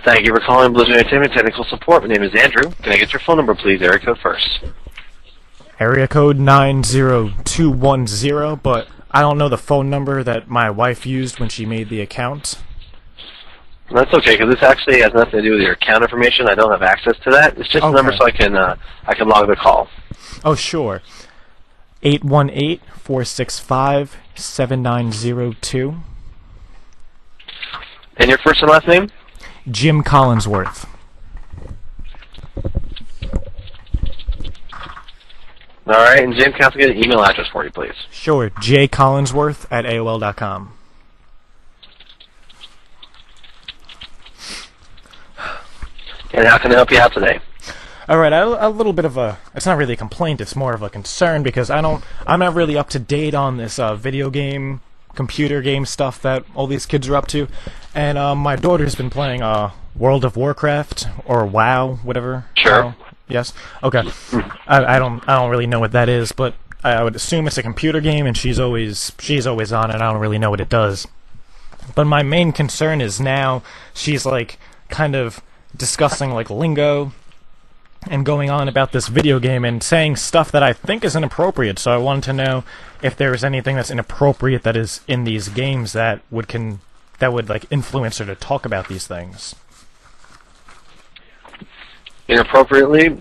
Thank you for calling Blizzard Entertainment Technical Support. My name is Andrew. Can I get your phone number, please? Area code first. Area code 90210, but I don't know the phone number that my wife used when she made the account. That's okay, because this actually has nothing to do with your account information. I don't have access to that. It's just a number so I can log the call. Oh, sure. 818-465-7902. And your first and last name? Jim Collinsworth. All right, and Jim, can I also get an email address for you, please? Sure, jcollinsworth@aol.com. And how can I help you out today? Alright, a little bit of a... It's not really a complaint, it's more of a concern, because I'm not really up to date on this video game, computer game stuff that all these kids are up to. And my daughter's been playing World of Warcraft, or WoW, whatever. Sure. Yes? Okay. I don't really know what that is, but I would assume it's a computer game, and she's always on it. I don't really know what it does. But my main concern is now she's like kind of discussing like lingo and going on about this video game and saying stuff that I think is inappropriate. So I wanted to know if there was anything that's inappropriate that is in these games that would like influence her to talk about these things. Inappropriately?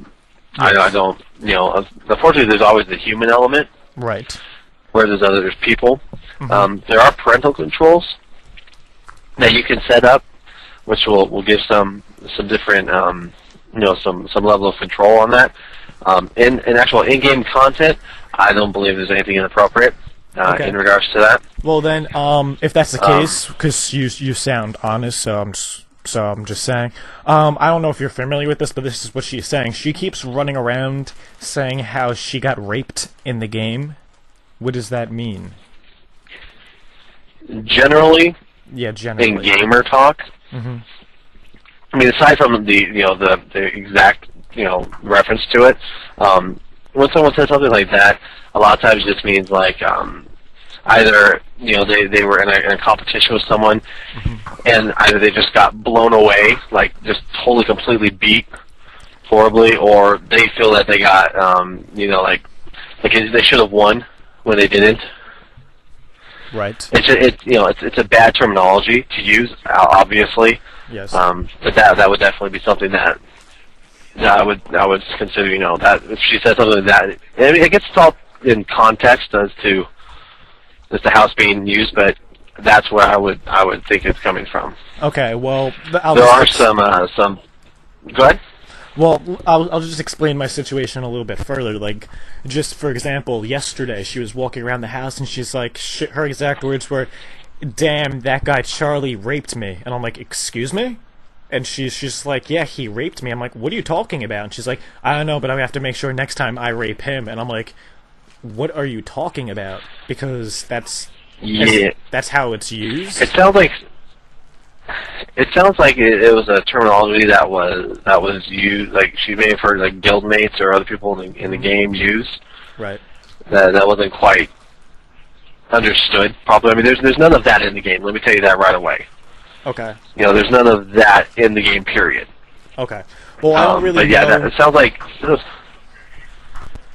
Yes. I don't, unfortunately there's always the human element. Right. Where there's people. There are parental controls that you can set up, which will give some different, some level of control on that. In actual in-game content, I don't believe there's anything inappropriate in regards to that. Well then, if that's the case, because you sound honest, so I'm just saying. I don't know if you're familiar with this, but this is what she's saying. She keeps running around saying how she got raped in the game. What does that mean? Generally, generally. In gamer talk, I mean, aside from the exact reference to it, when someone says something like that, a lot of times it just means like either they were in a competition with someone, and either they just got blown away, like just totally completely beat horribly, or they feel that they got like they should have won when they didn't. Right. It's a bad terminology to use, obviously. Yes. But that would definitely be something that I would consider. That if she said something like that, I mean, I guess it's all in context as to how it's being used, but that's where I would think it's coming from. Okay. Well, there are some. Go ahead. Well, I'll just explain my situation a little bit further. Like, just for example, yesterday she was walking around the house and she's like, her exact words were, "Damn, that guy Charlie raped me." And I'm like, "Excuse me?" And she's like, "Yeah, he raped me." I'm like, "What are you talking about?" And she's like, "I don't know, but I have to make sure next time I rape him." And I'm like, "What are you talking about?" Because that's how it's used. It sounds like it was a terminology that was used, like she may have heard like guildmates or other people in the game use. Right. That wasn't quite understood properly. I mean, there's none of that in the game. Let me tell you that right away. Okay. There's none of that in the game. Period. Okay. Well, I don't really. But yeah, it sounds like.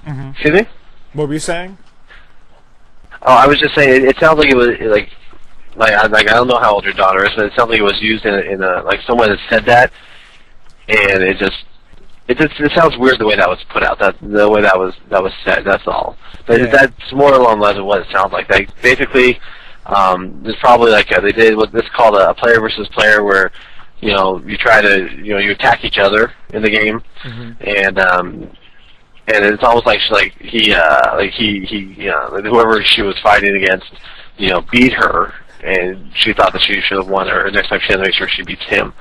Excuse me. What were you saying? Oh, I was just saying. It sounds like it was like I don't know how old your daughter is, but it sounds like it was used in a like someone had said that, and it sounds weird the way that was put out. The way that was said. That's all. But that's more along the lines of what it sounds like. Like basically, there's probably like they did what this called a player versus player, where you try to you attack each other in the game, and it's almost like whoever she was fighting against, beat her. And she thought that she should have won, or next time she had to make sure she beats him.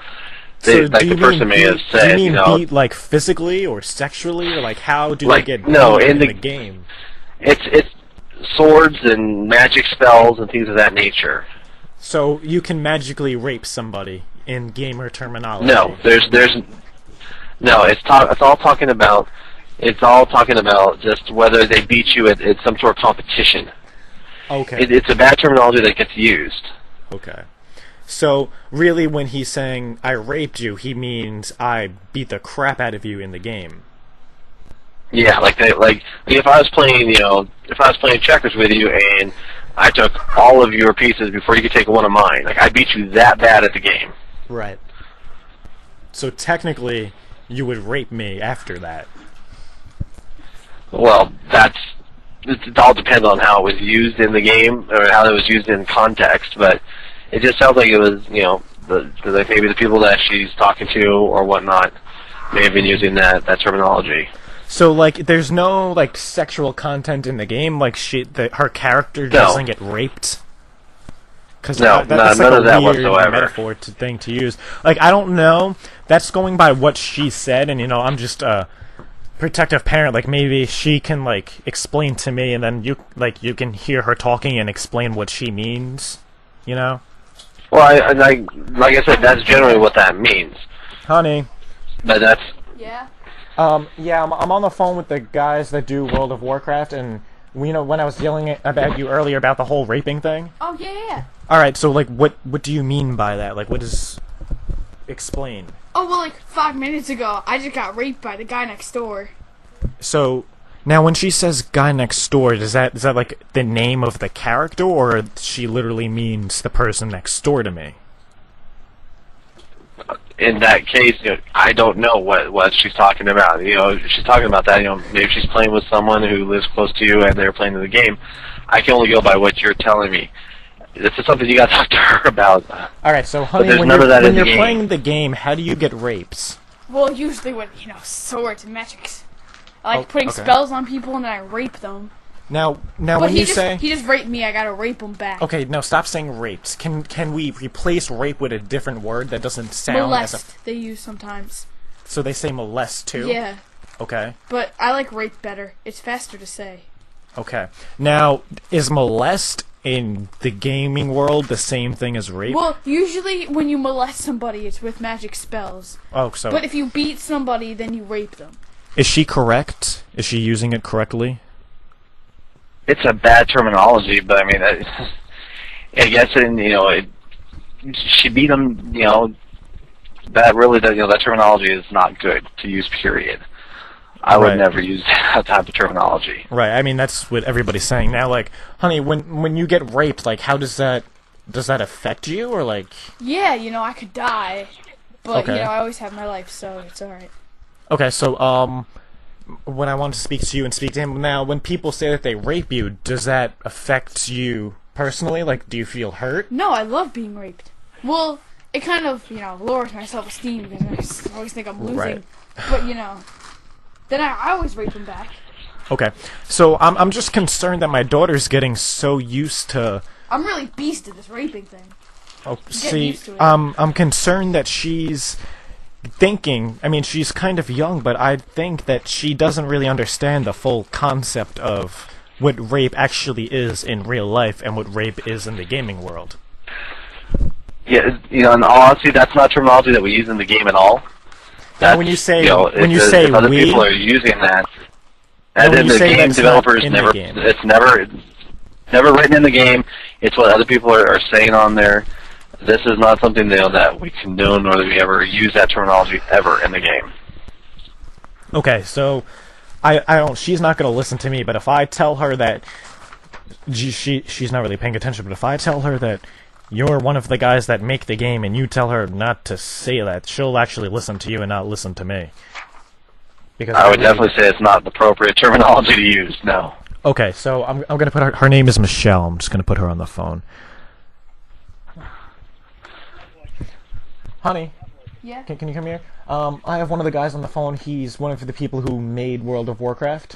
So like the person may have said, do you mean beat like physically or sexually, or like how do they get beat in the game? It's swords and magic spells and things of that nature. So you can magically rape somebody in gamer terminology. No, no. It's all talking about just whether they beat you at some sort of competition. Okay. It's a bad terminology that gets used. Okay. So, really, when he's saying, I raped you, he means I beat the crap out of you in the game. Yeah, like if I was playing, if I was playing checkers with you and I took all of your pieces before you could take one of mine, like I beat you that bad at the game. Right. So technically, you would rape me after that. Well, it all depends on how it was used in the game or how it was used in context, but it just sounds like it was, maybe the people that she's talking to or whatnot may have been using that terminology. So, like, there's no, like, sexual content in the game? Like, her character doesn't get raped? Because that's like none of that weird whatsoever. Metaphor thing to use. Like, I don't know. That's going by what she said, and, I'm just a protective parent. Like, maybe she can, like, explain to me, and then you can hear her talking and explain what she means, Well, like I said, that's generally what that means. Honey. But that's... Yeah? Yeah, I'm on the phone with the guys that do World of Warcraft, and when I was yelling about you earlier about the whole raping thing. Oh, yeah. Alright, so, like, what do you mean by that? Like, what is... Explain. Oh, well, like, 5 minutes ago, I just got raped by the guy next door. So, now when she says guy next door, is that like, the name of the character, or she literally means the person next door to me? In that case, I don't know what she's talking about. If she's talking about that, maybe she's playing with someone who lives close to you and they're playing the game. I can only go by what you're telling me. This is something you got to talk to her about. Alright, so honey, when you're playing the game, how do you get rapes? Well, usually with, swords and magics. I like putting spells on people and then I rape them. Now but when you say... he just raped me, I gotta rape him back. Okay, no, stop saying rapes. Can we replace rape with a different word that doesn't sound molest, they use sometimes. So they say molest too? Yeah. Okay. But I like rape better. It's faster to say. Okay. Now, is molest in the gaming world the same thing as rape? Well, usually when you molest somebody, it's with magic spells. Oh, so... But if you beat somebody, then you rape them. Is she correct? Is she using it correctly? It's a bad terminology, but I mean, I guess she beat him. That really does. That terminology is not good to use. Period. I would never use that type of terminology. Right. I mean, that's what everybody's saying now. Like, honey, when you get raped, like, how does that affect you, or like? Yeah, I could die, but okay. I always have my life, so it's all right. Okay, so when I want to speak to you and speak to him now, when people say that they rape you, does that affect you personally? Like, do you feel hurt? No, I love being raped. Well, it kind of, lowers my self-esteem because I always think I'm losing. Right. But, then I always rape them back. Okay, so I'm just concerned that my daughter's getting so used to... I'm really beast at this raping thing. Oh, see, I'm concerned that she's... thinking, I mean, she's kind of young, but I think that she doesn't really understand the full concept of what rape actually is in real life and what rape is in the gaming world. Yeah, in all honesty, that's not terminology that we use in the game at all. Now, when you say if other people are using that, and then the game developers it's never written in the game. It's what other people are saying on there. This is not something that we condone, nor that we ever use that terminology ever in the game. Okay, so I don't. She's not going to listen to me. But if I tell her that she's not really paying attention. But if I tell her that you're one of the guys that make the game, and you tell her not to say that, she'll actually listen to you and not listen to me. Because I would definitely say it's not the appropriate terminology to use. No. Okay, so I'm going to put her name is Michelle. I'm just going to put her on the phone. Honey. Yeah? Can you come here? I have one of the guys on the phone. He's one of the people who made World of Warcraft.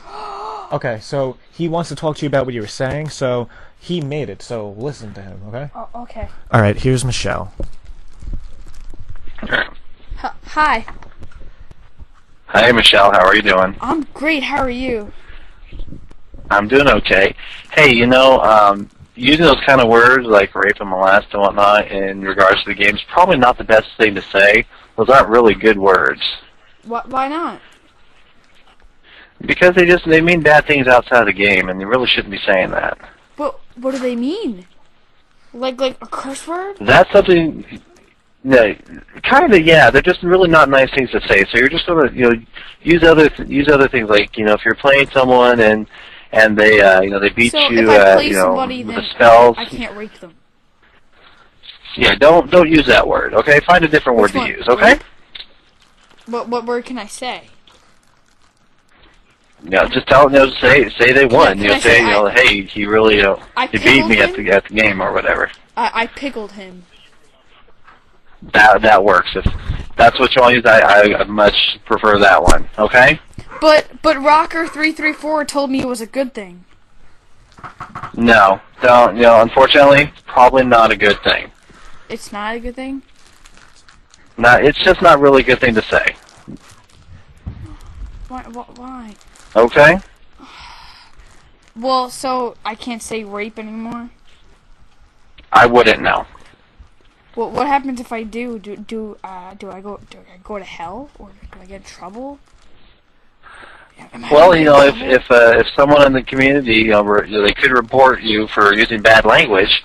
Okay, so he wants to talk to you about what you were saying, so he made it, so listen to him, okay? Oh, okay. Alright, here's Michelle. Hi. Hi, Michelle. How are you doing? I'm great. How are you? I'm doing okay. Hey, using those kind of words like rape and molest and whatnot in regards to the game is probably not the best thing to say. Those aren't really good words. Why not? Because they mean bad things outside of the game, and you really shouldn't be saying that. But what do they mean? Like a curse word? That's something. No, kind of, yeah. They're just really not nice things to say. So you're just gonna, use other things like, if you're playing someone and they, they beat So you, if I play somebody, with then the spells. I can't rape them. Yeah, don't use that word. Okay, find a different word Which to one? use. Okay. What word can I say? Yeah, just tell say they won. Can I Say, say hey, he really, he beat me at the game or whatever. I pickled him. That works. If that's what you want to use, I much prefer that one. Okay. But Rocker334 told me it was a good thing. No, don't. Unfortunately, probably not a good thing. It's not a good thing? It's just not really a good thing to say. Why? Okay. Well, so I can't say rape anymore? I wouldn't know. Well, what happens if I do? Do I go to hell, or do I get in trouble? Well, if someone in the community, they could report you for using bad language,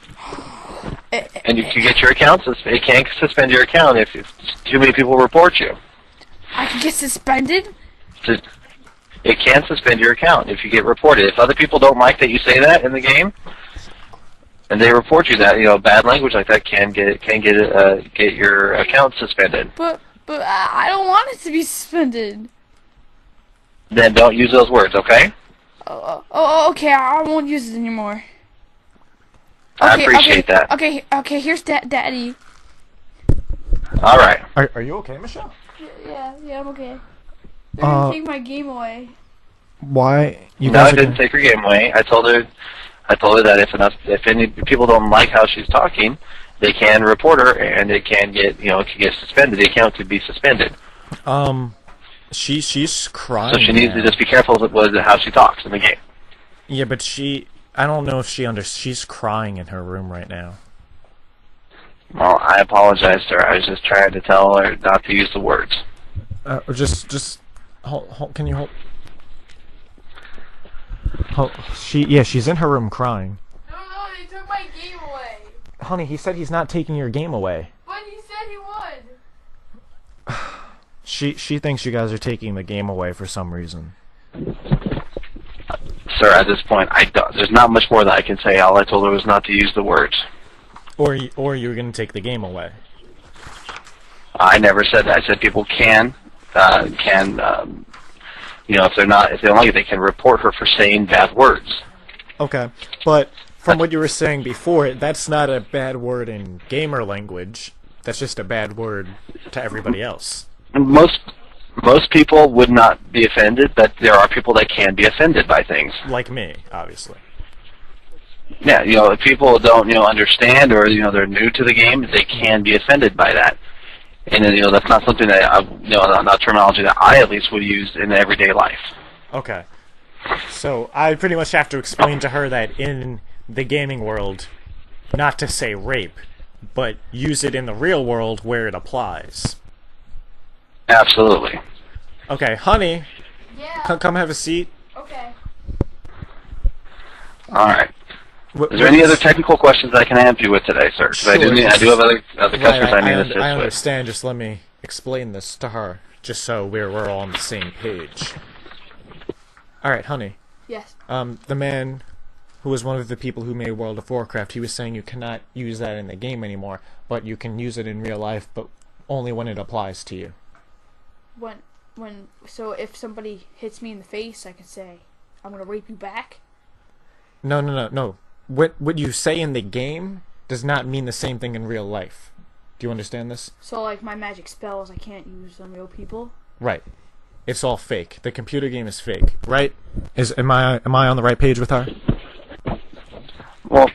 and you can get your account suspended. It can't suspend your account if too many people report you. I can get suspended? It can suspend your account if you get reported. If other people don't like that you say that in the game, and they report you that, bad language like that can get your account suspended. But I don't want it to be suspended. Then don't use those words, okay? Oh, okay. I won't use it anymore. I appreciate that. Okay. Here's Daddy. All right. Are you okay, Michelle? Yeah, I'm okay. They're gonna take my game away. Why? No, I didn't take her game away. I told her that if any people don't like how she's talking, they can report her, and it can get suspended. The account could be suspended. She's crying. So she needs to just be careful with how she talks in the game. Yeah, but I don't know if she's crying in her room right now. Well, I apologize to her. I was just trying to tell her not to use the words. Just hold, can you hold? She's in her room crying. No, they took my game away. Honey, he said he's not taking your game away. But he said he would. She thinks you guys are taking the game away for some reason. Sir, at this point, there's not much more that I can say. All I told her was not to use the words. Or you're going to take the game away. I never said that. I said people if they don't like it, they can report her for saying bad words. Okay, but from what you were saying before, that's not a bad word in gamer language. That's just a bad word to everybody else. Most people would not be offended, but there are people that can be offended by things. Like me, obviously. Yeah, if people don't, understand, or they're new to the game, they can be offended by that. And that's not something that not terminology that I at least would use in everyday life. Okay. So I pretty much have to explain to her that in the gaming world, not to say rape, but use it in the real world where it applies. Absolutely. Okay, honey. Yeah. Come have a seat. Okay. All right. Is there any other technical questions I can help you with today, sir? Sure. I do have other customers I need to assist with. I understand. Just let me explain this to her, just so we're all on the same page. All right, honey. Yes. The man who was one of the people who made World of Warcraft, he was saying you cannot use that in the game anymore, but you can use it in real life, but only when it applies to you. So if somebody hits me in the face, I can say, I'm gonna rape you back? No. What you say in the game does not mean the same thing in real life. Do you understand this? So, like, my magic spells, I can't use on real people? Right. It's all fake. The computer game is fake, right? Am I on the right page with her? Well,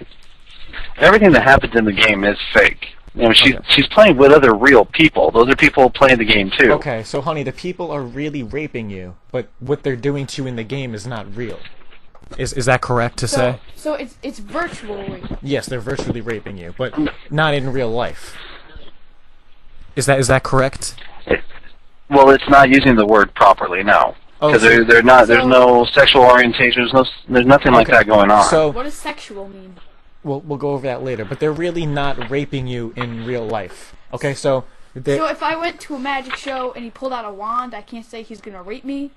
everything that happens in the game is fake. She's playing with other real people. Those are people playing the game too. Okay, so honey, the people are really raping you, but what they're doing to you in the game is not real. Is that correct to say? So it's virtual rape. Yes, they're virtually raping you, but not in real life. Is that correct? Well, it's not using the word properly, no. Because they're not. There's no sexual orientation. There's nothing like that going on. So what does sexual mean? we'll go over that later. But they're really not raping you in real life. Okay, so if I went to a magic show and he pulled out a wand, I can't say he's gonna rape me.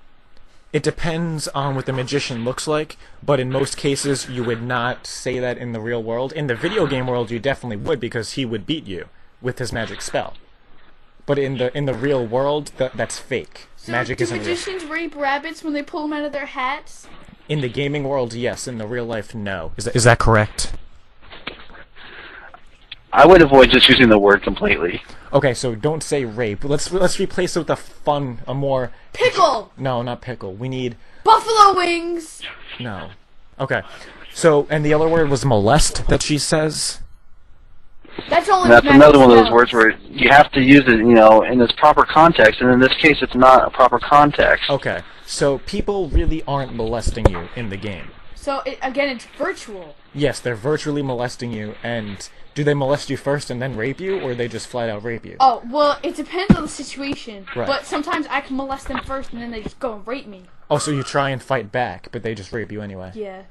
it depends on what the magician looks like, but in most cases you would not say that in the real world. In the video game world, you definitely would, because he would beat you with his magic spell. But in the real world, that's fake. So Magic isn't real. Do magicians rape rabbits when they pull them out of their hats? In the gaming world, yes. In the real life, no. Is that correct? I would avoid just using the word completely. Okay, so don't say rape. Let's replace it with a more... Pickle! No, not pickle. We need... Buffalo wings! No. Okay. So, and the other word was molest that she says? That's only That's another one of those spells. words where you have to use it, in its proper context, and in this case, it's not a proper context. Okay. So, people really aren't molesting you in the game. So, again, it's virtual. Yes, they're virtually molesting you, and do they molest you first and then rape you, or they just flat out rape you? Oh, well, it depends on the situation. Right. But sometimes I can molest them first, and then they just go and rape me. Oh, so you try and fight back, but they just rape you anyway. Yeah.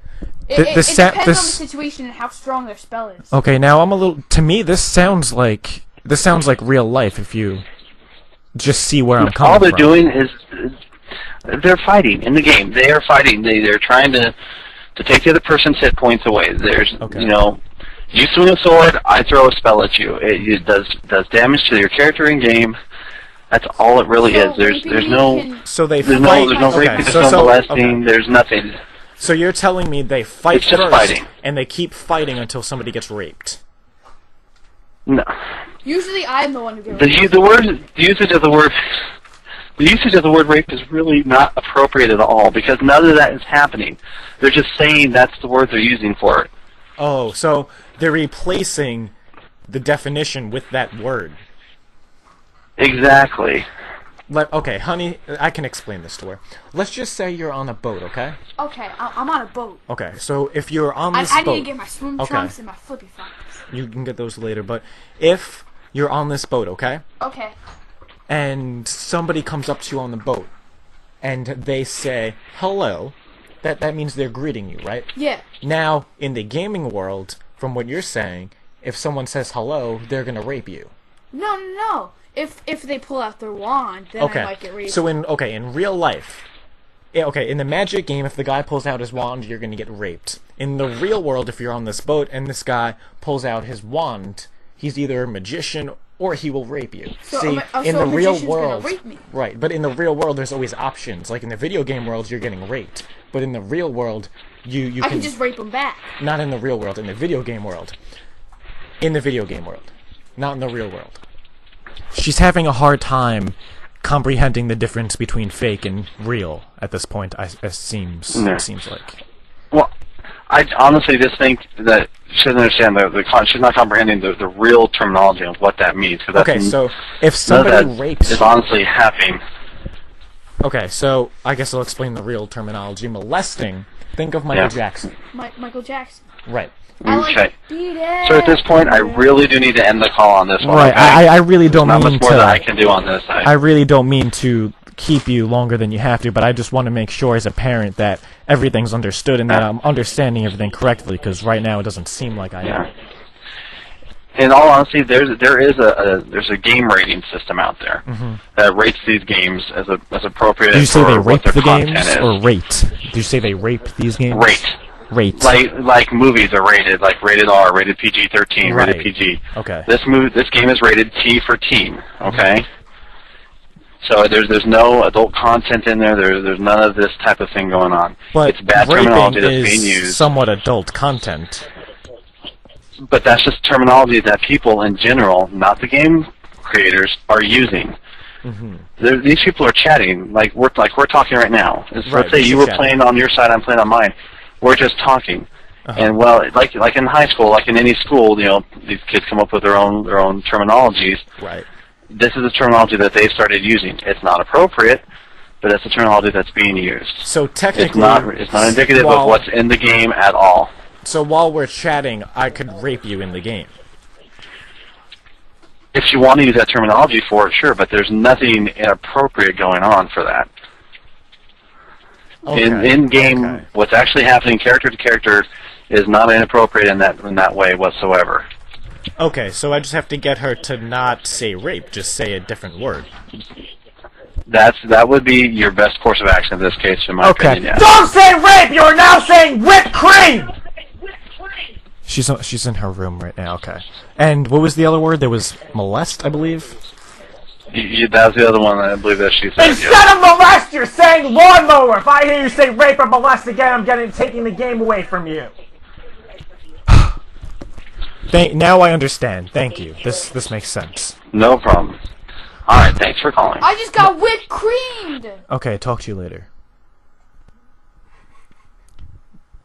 The It depends sa- on the this- situation and how strong their spell is. Okay, now I'm a little... To me, this sounds like real life, if you just see where I'm coming All they're from. doing is they're fighting in the game. They are fighting. They're trying to take the other person's hit points away. There's, Okay. you swing a sword, I throw a spell at you. It does damage to your character in game. That's all it really So is. There's raping no me can- So they there's fight... no okay, raping, there's no molesting. okay. There's nothing. So you're telling me they fight It's just first, fighting. and they keep fighting until somebody gets raped. No. Usually I'm the one who gets The raped. usage of the word rape is really not appropriate at all, because none of that is happening. They're just saying that's the word they're using for it. Oh, so they're replacing the definition with that word. Exactly. Okay, honey, I can explain this to her. Let's just say you're on a boat, okay? Okay, I'm on a boat. Okay, so if you're on this I boat... need to get my swim Okay. trunks and my flippy flops. You can get those later, but if you're on this boat, okay? Okay. And somebody comes up to you on the boat, and they say, hello, that means they're greeting you, right? Yeah. Now, in the gaming world, from what you're saying, if someone says hello, they're gonna rape you. No. If they pull out their wand, then I might get raped. So in real life, in the Magic game, if the guy pulls out his wand, you're gonna get raped. In the real world, if you're on this boat and this guy pulls out his wand, he's either a magician or he will rape you. So See, so in a the real magician's gonna world, rape me. right? But in the real world, there's always options. Like in the video game world, you're getting raped. But in the real world, you I can just rape them back. not in the real world, in the video game world. In the video game world, not in the real world. She's having a hard time comprehending the difference between fake and real at this point. It seems like. Well, I honestly just think that she doesn't understand she's not comprehending the real terminology of what that means. Okay, so if somebody rapes... is honestly happening. Okay, so I guess I'll explain the real terminology. Molesting, think of Michael Jackson. Michael Jackson. Right. I like Okay. to beat it. So at this point, I really do need to end the call on this one. Right, Okay? I really don't Not mean much more that I can do on this. I really don't mean to keep you longer than you have to, but I just want to make sure as a parent that everything's understood and that I'm understanding everything correctly, because right now it doesn't seem like I am. In all honesty, there's a game rating system out there that rates these games as appropriate. Did you say for they what rape their the content games, is. or rate? Did you say they rape these games? Rate. Like movies are rated, like rated R, rated PG-13, Right. rated PG. Okay. This game is rated T for teen. Okay. So there's no adult content in there. There's none of this type of thing going on. But It's bad raping terminology that's is being used. somewhat adult content. But that's just terminology that people in general, not the game creators, are using. These people are chatting like we're talking right now. Right, Let's say you were playing on your side, I'm playing on mine. We're just talking, and well, like in high school, like in any school, these kids come up with their own terminologies. Right. This is the terminology that they started using. It's not appropriate, but it's the terminology that's being used. So technically, It's not indicative of what's in the game at all. So while we're chatting, I could rape you in the game. If you want to use that terminology for it, sure, but there's nothing inappropriate going on for that. Okay. In game, Okay. what's actually happening character to character is not inappropriate in that way whatsoever. Okay, so I just have to get her to not say rape, just say a different word. That would be your best course of action in this case, in my opinion. Yeah. Don't say rape! You are now saying whipped cream! She's in her room right now, okay. And what was the other word? There was molest, I believe? That was the other one I believe that she said. Instead of molest, you're saying lawnmower! If I hear you say rape or molest again, I'm taking the game away from you. Now I understand. Thank you. This makes sense. No problem. Alright, thanks for calling. I just got whipped creamed! Okay, talk to you later.